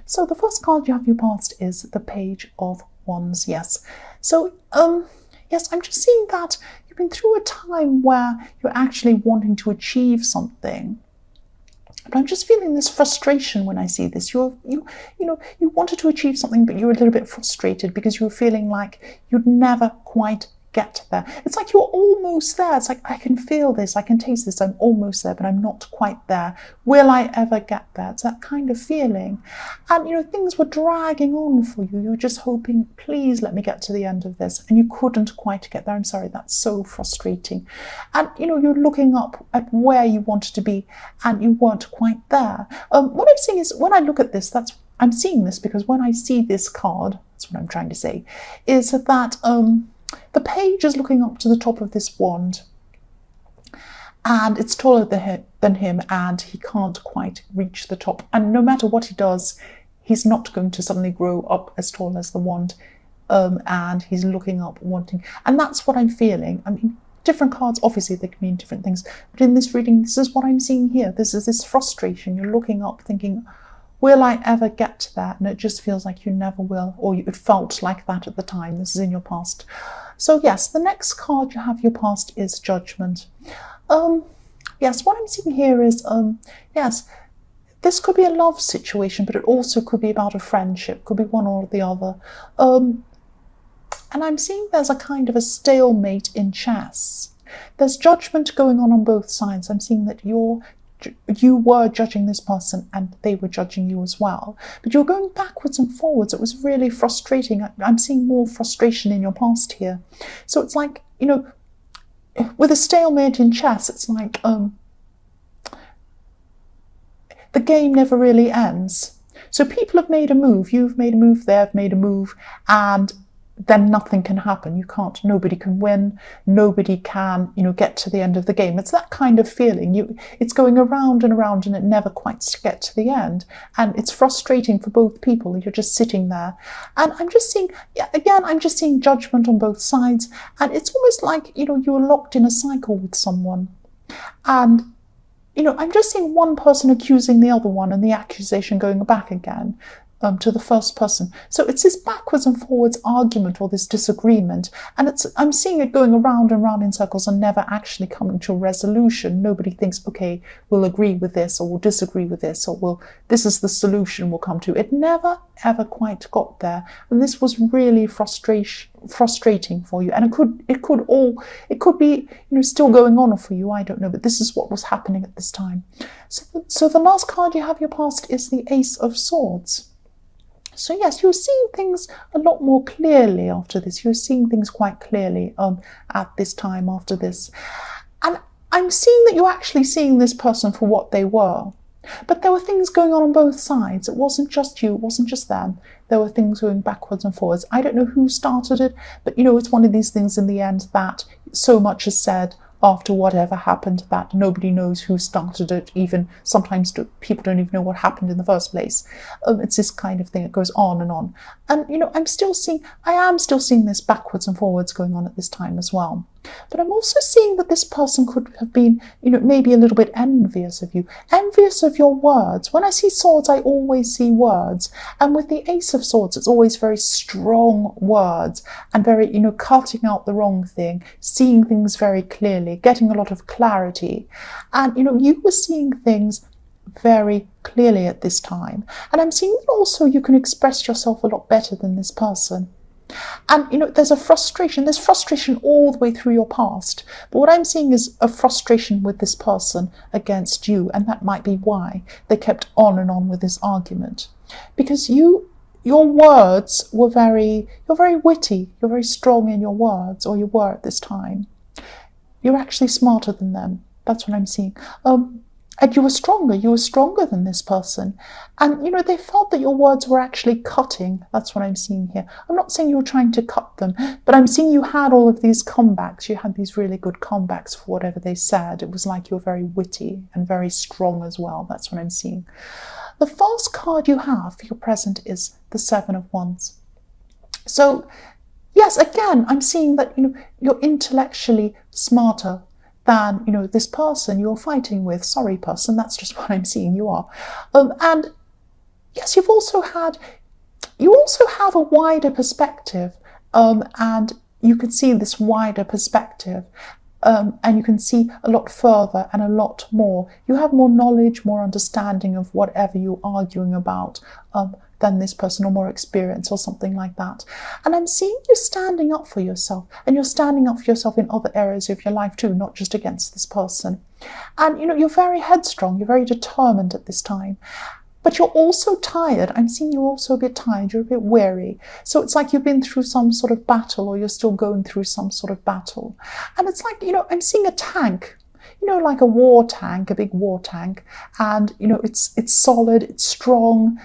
So the first card you have your past is the Page of Wands, yes. So, yes, I'm just seeing that you've been through a time where you're actually wanting to achieve something. But I'm just feeling this frustration when I see this. You wanted to achieve something, but you're a little bit frustrated because you were feeling like you'd never quite get there. It's like you're almost there. It's like, I can feel this, I can taste this, I'm almost there, but I'm not quite there. Will I ever get there? It's that kind of feeling. And things were dragging on for you. You were just hoping, please let me get to the end of this, and you couldn't quite get there. I'm sorry, that's so frustrating. And you're looking up at where you wanted to be and you weren't quite there. What I'm seeing is, when I look at this, I'm seeing this because when I see this card, that's what I'm trying to say, is that the page is looking up to the top of this wand, and it's taller than him, and he can't quite reach the top. And no matter what he does, he's not going to suddenly grow up as tall as the wand. And he's looking up, wanting, and that's what I'm feeling. I mean, different cards, obviously, they can mean different things, but in this reading, this is what I'm seeing here. This is this frustration. You're looking up, thinking, will I ever get to that? And it just feels like you never will, or it felt like that at the time. This is in your past. So yes, the next card you have your past is Judgment. Yes, what I'm seeing here is, yes, this could be a love situation, but it also could be about a friendship, could be one or the other. And I'm seeing there's a kind of a stalemate in chess. There's judgment going on both sides. I'm seeing that you were judging this person and they were judging you as well. But you're going backwards and forwards. It was really frustrating. I'm seeing more frustration in your past here. So it's like, with a stalemate in chess, it's like the game never really ends. So people have made a move. You've made a move, they've made a move, and then nothing can happen. Nobody can win, nobody can, get to the end of the game. It's that kind of feeling. It's going around and around and it never quite gets to the end. And it's frustrating for both people. You're just sitting there. And I'm just seeing judgment on both sides. And it's almost like, you're locked in a cycle with someone. And, I'm just seeing one person accusing the other one and the accusation going back again. To the first person. So it's this backwards and forwards argument or this disagreement, and I'm seeing it going around and round in circles and never actually coming to a resolution. Nobody thinks, okay, we'll agree with this, or we'll disagree with this, or this is the solution we'll come to. It never ever quite got there, and this was really frustrating for you. And it could be still going on for you, I don't know, but this is what was happening at this time. So the last card you have your past is the Ace of Swords. So yes, you're seeing things a lot more clearly after this. You're seeing things quite clearly at this time after this. And I'm seeing that you're actually seeing this person for what they were. But there were things going on both sides. It wasn't just you, it wasn't just them. There were things going backwards and forwards. I don't know who started it, but it's one of these things in the end that so much is said after whatever happened that nobody knows who started it. Even sometimes people don't even know what happened in the first place. It's this kind of thing. It goes on and on. And I am still seeing this backwards and forwards going on at this time as well. But I'm also seeing that this person could have been, maybe a little bit envious of you, envious of your words. When I see swords, I always see words. And with the Ace of Swords, it's always very strong words and very, cutting out the wrong thing, seeing things very clearly, getting a lot of clarity. And, you were seeing things very clearly at this time. And I'm seeing that also you can express yourself a lot better than this person. And, there's frustration all the way through your past. But what I'm seeing is a frustration with this person against you. And that might be why they kept on and on with this argument. Because your words were you're very witty. You're very strong in your words, or you were at this time. You're actually smarter than them. That's what I'm seeing. And you were stronger than this person. And, they felt that your words were actually cutting. That's what I'm seeing here. I'm not saying you were trying to cut them, but I'm seeing you had all of these comebacks. You had these really good comebacks for whatever they said. It was like you were very witty and very strong as well. That's what I'm seeing. The first card you have for your present is the Seven of Wands. So, yes, again, I'm seeing that, you're intellectually smarter than, this person you're fighting with. Sorry, person, that's just what I'm seeing you are. And yes, you also have a wider perspective, and you can see this wider perspective, and you can see a lot further and a lot more. You have more knowledge, more understanding of whatever you're arguing about, than this person, or more experience or something like that. And I'm seeing you standing up for yourself, and you're standing up for yourself in other areas of your life too, not just against this person. And you're very headstrong, you're very determined at this time. But you're also tired. I'm seeing you're also a bit tired, you're a bit weary. So it's like you've been through some sort of battle, or you're still going through some sort of battle. And it's like, I'm seeing a tank, like a war tank, a big war tank. And, it's solid, it's strong.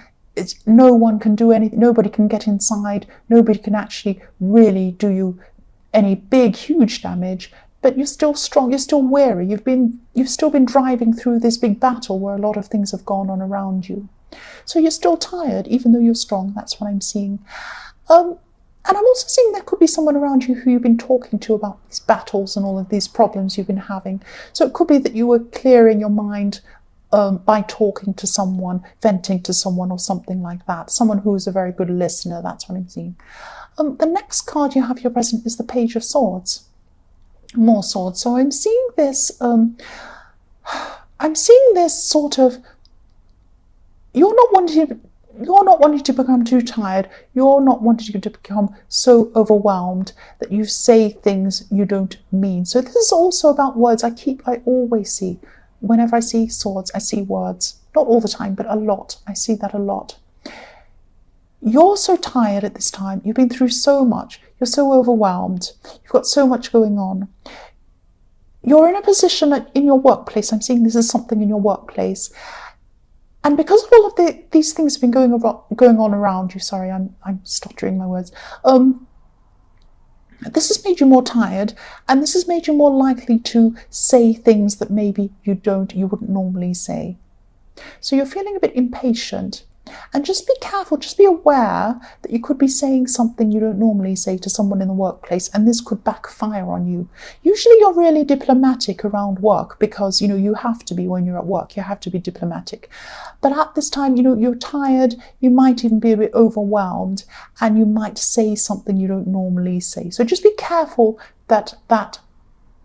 No one can do anything. Nobody can get inside. Nobody can actually really do you any big, huge damage. But you're still strong. You're still wary. You've still been driving through this big battle where a lot of things have gone on around you. So you're still tired, even though you're strong. That's what I'm seeing. And I'm also seeing there could be someone around you who you've been talking to about these battles and all of these problems you've been having. So it could be that you were clearing your mind by talking to someone, venting to someone, or something like that. Someone who is a very good listener. That's what I'm seeing. The next card you have here present is the Page of Swords. More swords. So I'm seeing this. I'm seeing this sort of. You're not wanting to become too tired. You're not wanting to become so overwhelmed that you say things you don't mean. So this is also about words. I always see. Whenever I see swords, I see words. Not all the time, but a lot. I see that a lot. You're so tired at this time. You've been through so much. You're so overwhelmed. You've got so much going on. You're in a position in your workplace. I'm seeing this is something in your workplace. And because of all of these things have been going on around you, sorry, I'm stuttering my words. This has made you more tired, and this has made you more likely to say things that maybe you wouldn't normally say. So you're feeling a bit impatient. And just be careful, just be aware that you could be saying something you don't normally say to someone in the workplace, and this could backfire on you. Usually you're really diplomatic around work because, you have to be when you're at work. You have to be diplomatic. But at this time, you're tired, you might even be a bit overwhelmed, and you might say something you don't normally say. So just be careful that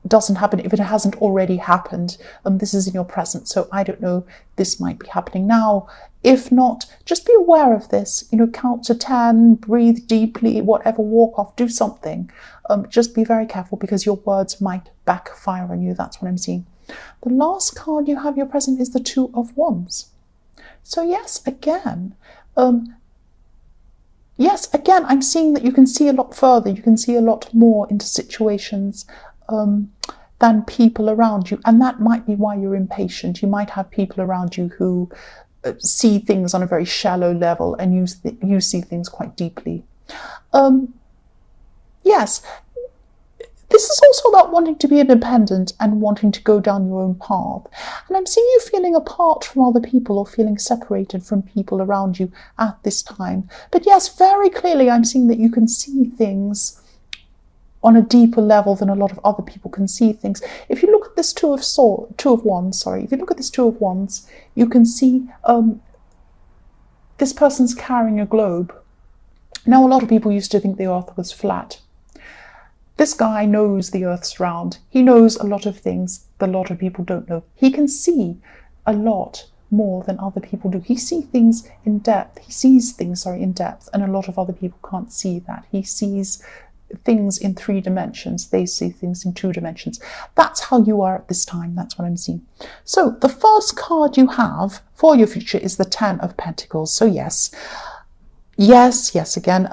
doesn't happen if it hasn't already happened. This is in your present, so I don't know, this might be happening now. If not, just be aware of this. Count to 10, breathe deeply, whatever, walk off, do something. Just be very careful because your words might backfire on you. That's what I'm seeing. The last card you have your present is the Two of Wands. So yes, again, I'm seeing that you can see a lot further. You can see a lot more into situations than people around you, and that might be why you're impatient. You might have people around you who see things on a very shallow level, and you see things quite deeply. Yes, this is also about wanting to be independent and wanting to go down your own path. And I'm seeing you feeling apart from other people, or feeling separated from people around you at this time. But yes, very clearly I'm seeing that you can see things on a deeper level than a lot of other people can see things. If you look at this Two of Wands, if you look at this Two of Wands, you can see this person's carrying a globe. Now, a lot of people used to think the earth was flat. This guy knows the earth's round. He knows a lot of things that a lot of people don't know. He can see a lot more than other people do. He sees things in depth. He sees things, in depth, and a lot of other people can't see that. He sees things in 3 dimensions. They see things in 2 dimensions. That's how you are at this time. That's what I'm seeing. So the first card you have for your future is the Ten of Pentacles. So yes, again,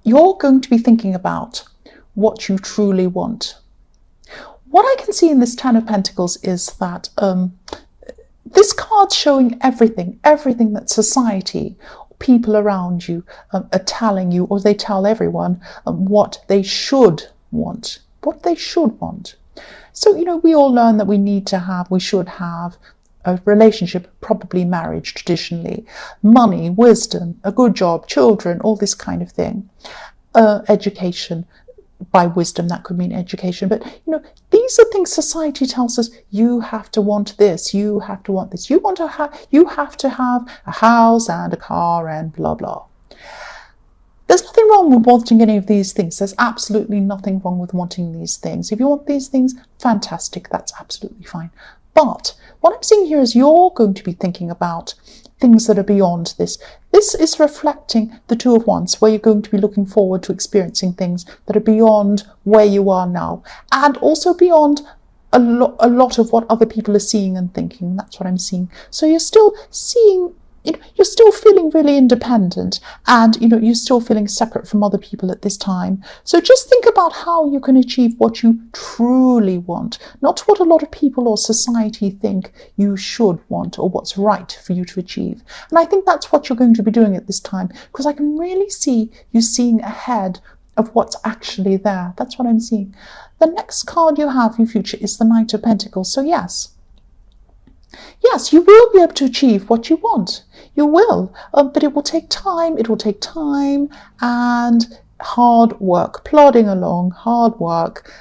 you're going to be thinking about what you truly want. What I can see in this Ten of Pentacles is that this card's showing everything that society, people around you are telling you, or they tell everyone what they should want. So, we all learn that we should have a relationship, probably marriage traditionally, money, wisdom, a good job, children, all this kind of thing, education. by wisdom, that could mean education. But, these are things society tells us: you have to want this, you have to want this, you have to have a house and a car and blah, blah. There's nothing wrong with wanting any of these things. There's absolutely nothing wrong with wanting these things. If you want these things, fantastic, that's absolutely fine. But what I'm seeing here is you're going to be thinking about things that are beyond this. This is reflecting the Two of Wands, where you're going to be looking forward to experiencing things that are beyond where you are now, and also beyond a lot of what other people are seeing and thinking. That's what I'm seeing. So you're still seeing, you're still feeling really independent, and you're still feeling separate from other people at this time. So just think about how you can achieve what you truly want, not what a lot of people or society think you should want or what's right for you to achieve. And I think that's what you're going to be doing at this time, because I can really see you seeing ahead of what's actually there. That's what I'm seeing. The next card you have in your future is the Knight of Pentacles. So yes, you will be able to achieve what you want. You will, but it will take time. It will take time and hard work, plodding along, hard work,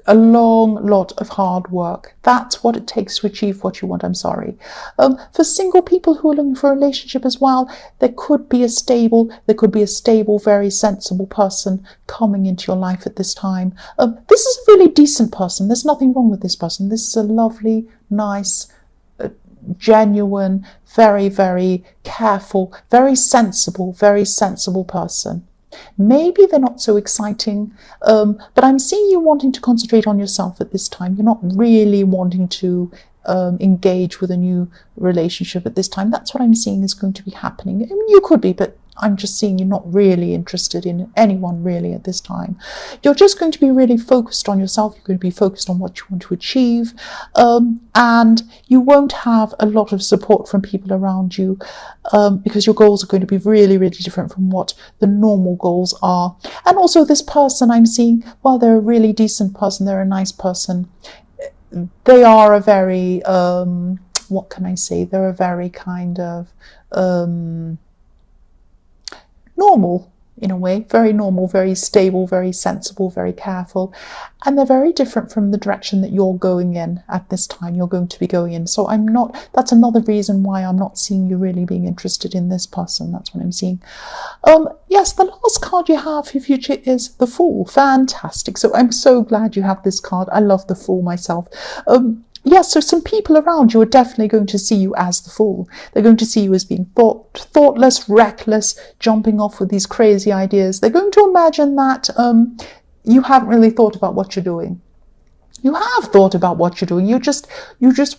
a long lot of hard work. That's what it takes to achieve what you want. I'm sorry. For single people who are looking for a relationship as well, there could be a stable, very sensible person coming into your life at this time. This is a really decent person. There's nothing wrong with this person. This is a lovely, nice, genuine, very, very careful, very sensible person. Maybe they're not so exciting, but I'm seeing you wanting to concentrate on yourself at this time. You're not really wanting to engage with a new relationship at this time. That's what I'm seeing is going to be happening. I mean, you could be, but I'm just seeing you're not really interested in anyone really at this time. You're just going to be really focused on yourself. You're going to be focused on what you want to achieve, and you won't have a lot of support from people around you, because your goals are going to be really, really different from what the normal goals are. And also this person I'm seeing, while they're a really decent person, they're a nice person, they are a very, what can I say? They're a very kind of normal, in a way, very normal, very stable, very sensible, very careful. And they're very different from the direction that you're going in at this time. You're going to be going in. So that's another reason why I'm not seeing you really being interested in this person. That's what I'm seeing. Yes, the last card you have for your future is the Fool. Fantastic. So I'm so glad you have this card. I love the Fool myself. Yes, so some people around you are definitely going to see you as the Fool. They're going to see you as being thoughtless, reckless, jumping off with these crazy ideas. They're going to imagine that you haven't really thought about what you're doing. You have thought about what you're doing. You just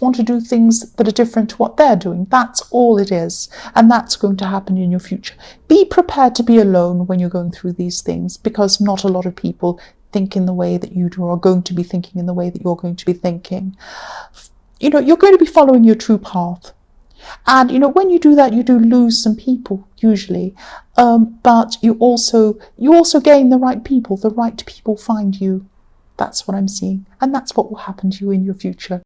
want to do things that are different to what they're doing. That's all it is. And that's going to happen in your future. Be prepared to be alone when you're going through these things, because not a lot of people think in the way that you do, or are going to be thinking in the way that you're going to be thinking. You're going to be following your true path. And, when you do that, you do lose some people, usually. But you also gain the right people. The right people find you. That's what I'm seeing. And that's what will happen to you in your future.